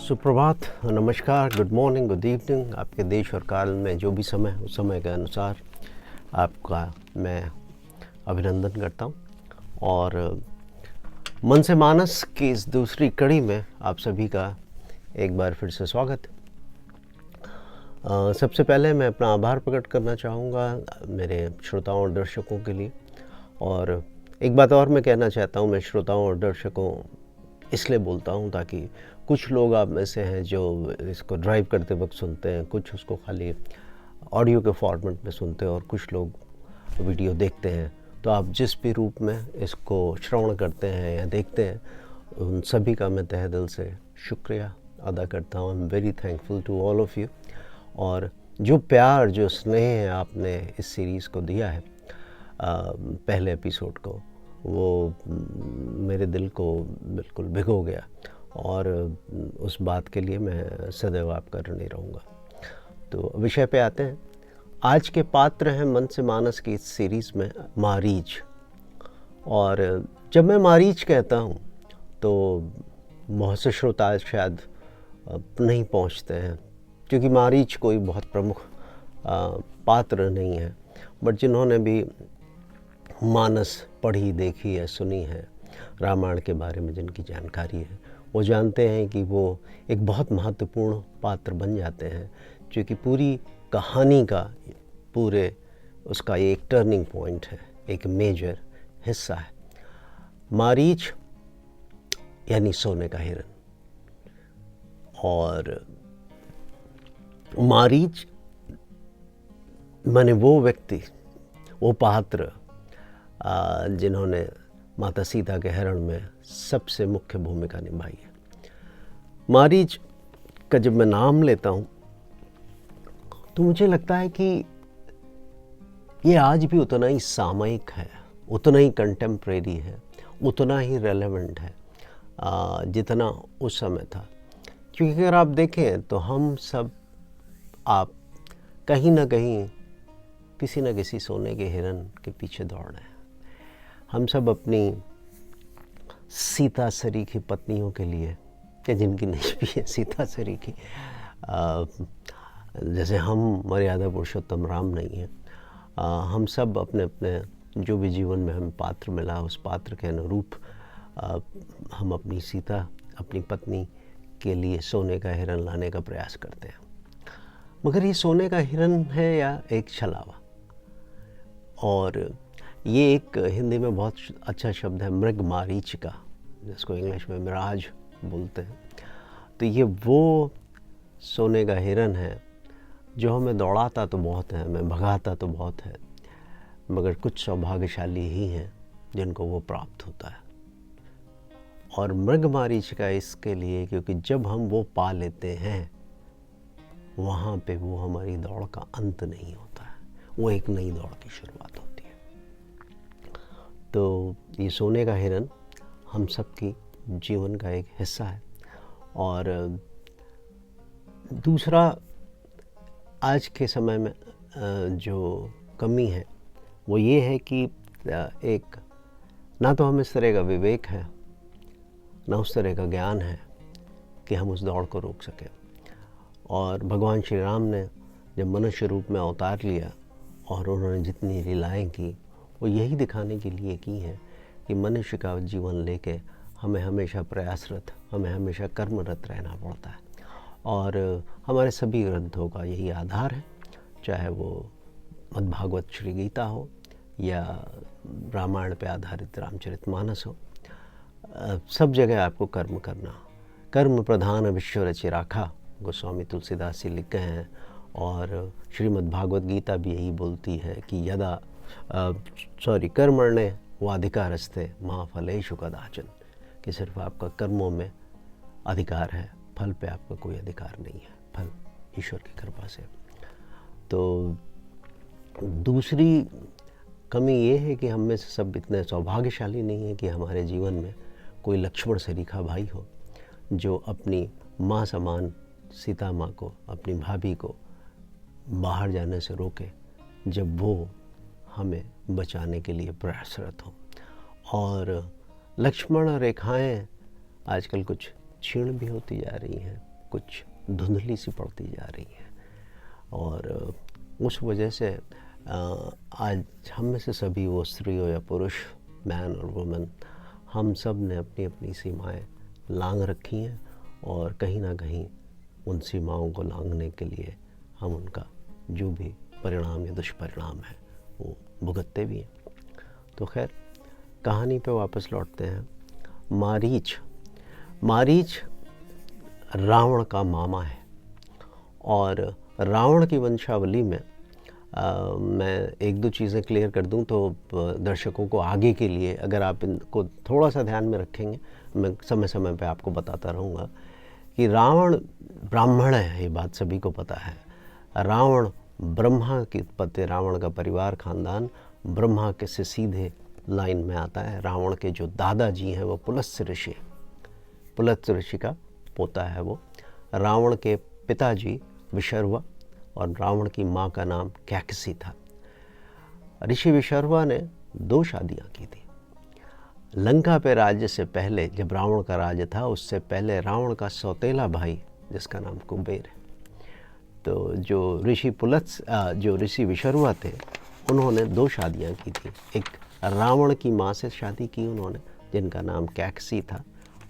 सुप्रभात, नमस्कार, good morning, good evening. आपके देश और काल में जो भी समय उस समय के अनुसार आपका मैं अभिनंदन करता हूँ। और मन से मानस की इस दूसरी कड़ी में आप सभी का एक बार फिर से स्वागत। सबसे पहले मैं अपना आभार प्रकट करना चाहूँगा मेरे श्रोताओं और दर्शकों के लिए। और एक बात और मैं कहना चाहता हूँ, मैं श्रोताओं और दर्शकों इसलिए बोलता हूँ ताकि कुछ लोग आप में से हैं जो इसको ड्राइव करते वक्त सुनते हैं, कुछ उसको खाली ऑडियो के फॉर्मेट में सुनते हैं और कुछ लोग वीडियो देखते हैं। तो आप जिस भी रूप में इसको श्रवण करते हैं या देखते हैं, उन सभी का मैं तहे दिल से शुक्रिया अदा करता हूँ। I am very thankful to all of you. और जो प्यार, जो स्नेह है आपने इस सीरीज़ को दिया है, पहले एपिसोड को, वो मेरे दिल को बिल्कुल भिगो गया और उस बात के लिए मैं सदैव आपका ऋणी रहूँगा। तो विषय पे आते हैं। आज के पात्र हैं मन से मानस की इस सीरीज़ में मारीच। और जब मैं मारीच कहता हूँ तो बहुत से श्रोता शायद नहीं पहुँचते हैं, क्योंकि मारीच कोई बहुत प्रमुख पात्र नहीं है। बट जिन्होंने भी मानस पढ़ी, देखी है, सुनी है, रामायण के बारे में जिनकी जानकारी है, वो जानते हैं कि वो एक बहुत महत्वपूर्ण पात्र बन जाते हैं, क्योंकि पूरी कहानी का, पूरे उसका ये एक टर्निंग पॉइंट है, एक मेजर हिस्सा है। मारीच यानी सोने का हिरन। और मारीच माने वो व्यक्ति, वो पात्र जिन्होंने माता सीता के हरण में सबसे मुख्य भूमिका निभाई है। मारीच का जब मैं नाम लेता हूँ तो मुझे लगता है कि ये आज भी उतना ही सामयिक है, उतना ही कंटेम्प्रेरी है, उतना ही रेलेवेंट है जितना उस समय था। क्योंकि अगर आप देखें तो हम सब, आप कहीं ना कहीं किसी न किसी सोने के हिरन के पीछे दौड़ रहे हैं। हम सब अपनी सीता सरीखी पत्नियों के लिए, या जिनकी नहीं भी है सीता सरीखी, जैसे हम मर्यादा पुरुषोत्तम राम नहीं हैं, हम सब अपने अपने जो भी जीवन में हमें पात्र मिला, उस पात्र के अनुरूप हम अपनी सीता, अपनी पत्नी के लिए सोने का हिरन लाने का प्रयास करते हैं। मगर ये सोने का हिरन है या एक छलावा। और ये एक हिंदी में बहुत अच्छा शब्द है, मृग मारीचिका, जिसको इंग्लिश में मिराज बोलते हैं। तो ये वो सोने का हिरन है जो हमें दौड़ाता तो बहुत है, हमें भगाता तो बहुत है, मगर कुछ सौभाग्यशाली ही हैं जिनको वो प्राप्त होता है। और मृग मारीचिका इसके लिए क्योंकि जब हम वो पा लेते हैं, वहाँ पे वो हमारी दौड़ का अंत नहीं होता है, वो एक नई दौड़ की शुरुआत होती है। तो ये सोने का हिरन हम सबकी जीवन का एक हिस्सा है। और दूसरा, आज के समय में जो कमी है वो ये है कि एक ना तो हम इस तरह का विवेक है, ना उस तरह का ज्ञान है कि हम उस दौड़ को रोक सकें। और भगवान श्री राम ने जब मनुष्य रूप में अवतार लिया और उन्होंने जितनी लीलाएं की, वो यही दिखाने के लिए की हैं कि मनुष्य का जीवन लेके हमें हमेशा प्रयासरत, हमें हमेशा कर्मरत रहना पड़ता है। और हमारे सभी ग्रंथों का यही आधार है, चाहे वो मद्भागवत श्री गीता हो या रामायण पे आधारित रामचरितमानस हो। सब जगह आपको कर्म करना, कर्म प्रधान विश्व रचि राखा, गोस्वामी तुलसीदास जी लिख गए हैं। और श्रीमद्भागवत गीता भी यही बोलती है कि यदा कर्मण्ये वाधिकारस्ते मा फलेषु कदाचन, कि सिर्फ आपका कर्मों में अधिकार है, फल पे आपका कोई अधिकार नहीं है, फल ईश्वर की कृपा से। तो दूसरी कमी ये है कि हम में से सब इतने सौभाग्यशाली नहीं है कि हमारे जीवन में कोई लक्ष्मण सरीखा भाई हो जो अपनी माँ समान सीता माँ को, अपनी भाभी को बाहर जाने से रोके जब वो हमें बचाने के लिए प्रयासरत हो। और लक्ष्मण रेखाएं आजकल कुछ क्षीण भी होती जा रही हैं। कुछ धुंधली सी पड़ती जा रही है। और उस वजह से आज हम में से सभी, वो स्त्री हो या पुरुष, मैन और वुमेन, हम सब ने अपनी अपनी सीमाएं लांघ रखी हैं और कहीं ना कहीं उन सीमाओं को लांघने के लिए हम उनका जो भी परिणाम या दुष्परिणाम है वो भुगतते भी हैं। तो खैर, कहानी पे वापस लौटते हैं। मारीच रावण का मामा है और रावण की वंशावली में मैं एक दो चीज़ें क्लियर कर दूं तो दर्शकों को आगे के लिए, अगर आप इनको थोड़ा सा ध्यान में रखेंगे, मैं समय समय पे आपको बताता रहूँगा कि रावण ब्राह्मण है, ये बात सभी को पता है। रावण ब्रह्मा की उत्पत्ति, रावण का परिवार खानदान ब्रह्मा के से सीधे लाइन में आता है। रावण के जो दादाजी हैं वो पुलत्स्य ऋषि का पोता है वो। रावण के पिताजी विशर्वा और रावण की माँ का नाम कैकसी था। ऋषि विशर्वा ने 2 शादियाँ की थी। लंका पे राज्य से पहले, जब रावण का राज्य था, उससे पहले रावण का सौतेला भाई जिसका नाम कुबेर है, तो जो ऋषि विशर्वा थे उन्होंने 2 शादियाँ की थी। एक रावण की माँ से शादी की उन्होंने, जिनका नाम कैकसी था,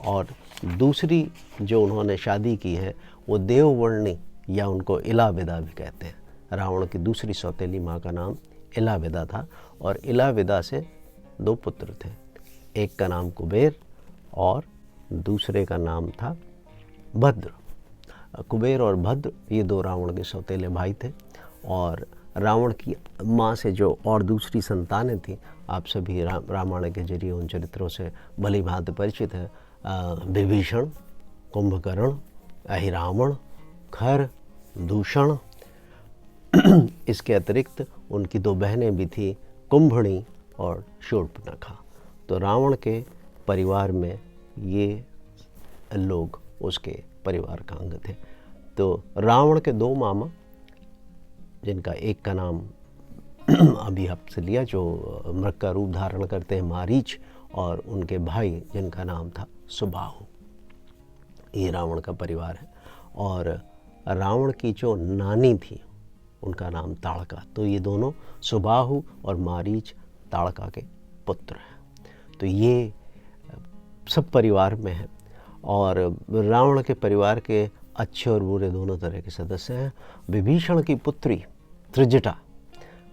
और दूसरी जो उन्होंने शादी की है वो देववर्णी, या उनको इलाविदा भी कहते हैं। रावण की दूसरी सौतेली माँ का नाम इलाविदा था और इलाविदा से 2 पुत्र थे। एक का नाम कुबेर और दूसरे का नाम था भद्र। कुबेर और भद्र ये 2 रावण के सौतेले भाई थे। और रावण की माँ से जो और दूसरी संतानें थीं, आप सभी रामायण के जरिए उन चरित्रों से भली भांति परिचित है। विभीषण, कुंभकर्ण, अहिरावण, खर, दूषण। इसके अतिरिक्त उनकी 2 बहनें भी थी, कुंभणी और शूर्पणखा। तो रावण के परिवार में ये लोग उसके परिवार का अंग थे। तो रावण के 2 मामा, जिनका एक का नाम अभी आपसे लिया, जो मृग का रूप धारण करते हैं, मारीच, और उनके भाई जिनका नाम था सुबाहु, ये रावण का परिवार है। और रावण की जो नानी थी उनका नाम ताड़का। तो ये दोनों, सुबाहु और मारीच, ताड़का के पुत्र हैं। तो ये सब परिवार में है। और रावण के परिवार के अच्छे और बुरे दोनों तरह के सदस्य हैं। विभीषण की पुत्री त्रिजटा,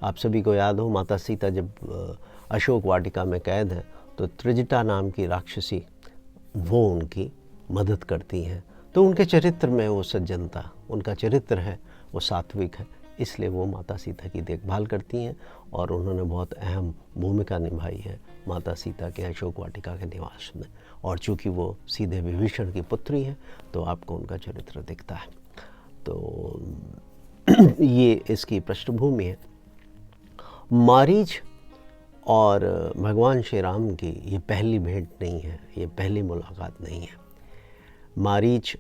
आप सभी को याद हो, माता सीता जब अशोक वाटिका में कैद है तो त्रिजटा नाम की राक्षसी वो उनकी मदद करती हैं। तो उनके चरित्र में वो सज्जनता, उनका चरित्र है वो सात्विक है, इसलिए वो माता सीता की देखभाल करती हैं और उन्होंने बहुत अहम भूमिका निभाई है माता सीता के अशोक वाटिका के निवास में। और चूँकि वो सीधे विभीषण की पुत्री हैं तो आपको उनका चरित्र दिखता है। तो ये इसकी पृष्ठभूमि है। मारीच और भगवान श्री राम की ये पहली भेंट नहीं है, ये पहली मुलाकात नहीं है। मारीच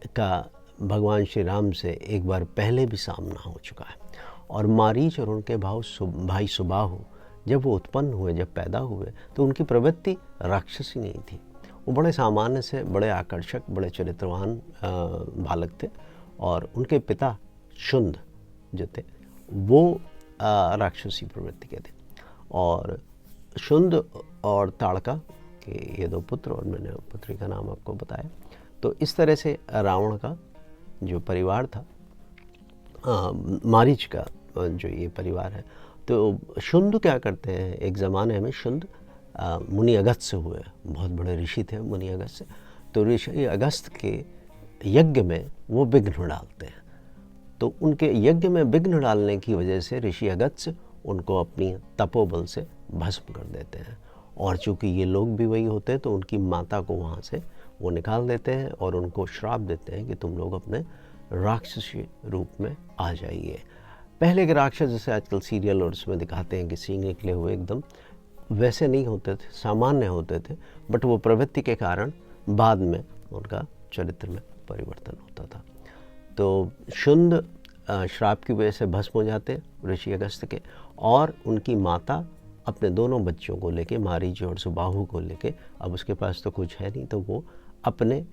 का भगवान श्री राम से एक बार पहले भी सामना हो चुका है। और मारीच और उनके भाई सुबाहु जब वो उत्पन्न हुए, जब पैदा हुए, तो उनकी प्रवृत्ति राक्षसी नहीं थी। वो बड़े सामान्य से, बड़े आकर्षक, बड़े चरित्रवान बालक थे। और उनके पिता शुंड जो थे वो राक्षसी प्रवृत्ति के थे। और शुंड और ताड़का के ये 2 पुत्र, और मैंने पुत्री का नाम आपको बताया। तो इस तरह से रावण का जो परिवार था, मारीच का जो ये परिवार है, तो शुंड क्या करते हैं, एक ज़माने में शुंड मुनि अगस्त से हुए, बहुत बड़े ऋषि थे मुनि अगस्त। तो ऋषि अगस्त के यज्ञ में वो विघ्न डालते हैं। तो उनके यज्ञ में विघ्न डालने की वजह से ऋषि अगस्त उनको अपनी तपोबल से भस्म कर देते हैं। और चूँकि ये लोग भी वही होते हैं तो उनकी माता को वहाँ से वो निकाल देते हैं और उनको श्राप देते हैं कि तुम लोग अपने राक्षसी रूप में आ जाइए। पहले के राक्षस जैसे आजकल सीरियल और उसमें दिखाते हैं कि सींग निकले हुए, एकदम वैसे नहीं होते थे, सामान्य होते थे। बट वो प्रवृत्ति के कारण बाद में उनका चरित्र में परिवर्तन होता था। तो शुंड श्राप की वजह से भस्म हो जाते ऋषि अगस्त के, और उनकी माता अपने दोनों बच्चों को लेके, मारीच और सुबाहु को लेके, अब उसके पास तो कुछ है नहीं, तो वो अपने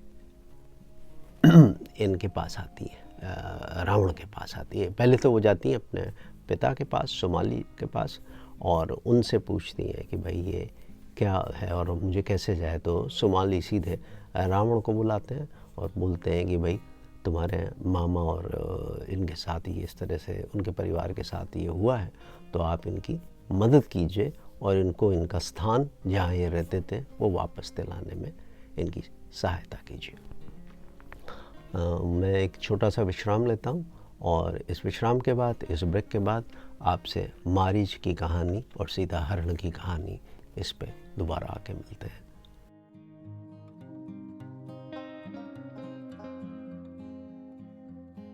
इनके पास आती हैं, रावण के पास आती है। पहले तो वो जाती हैं अपने पिता के पास, सुमाली के पास, और उनसे पूछती हैं कि भाई ये क्या है और मुझे कैसे जाए। तो सुमाली सीधे रावण को बुलाते हैं और बोलते हैं कि भाई तुम्हारे मामा और इनके साथ ही इस तरह से, उनके परिवार के साथ ये हुआ है, तो आप इनकी मदद कीजिए और इनको इनका स्थान जहाँ ये रहते थे वो वापस दिलाने में इनकी सहायता कीजिए। मैं एक छोटा सा विश्राम लेता हूँ और इस विश्राम के बाद, इस ब्रेक के बाद आपसे मारीच की कहानी और सीता हरण की कहानी इस पे दोबारा आके मिलते हैं।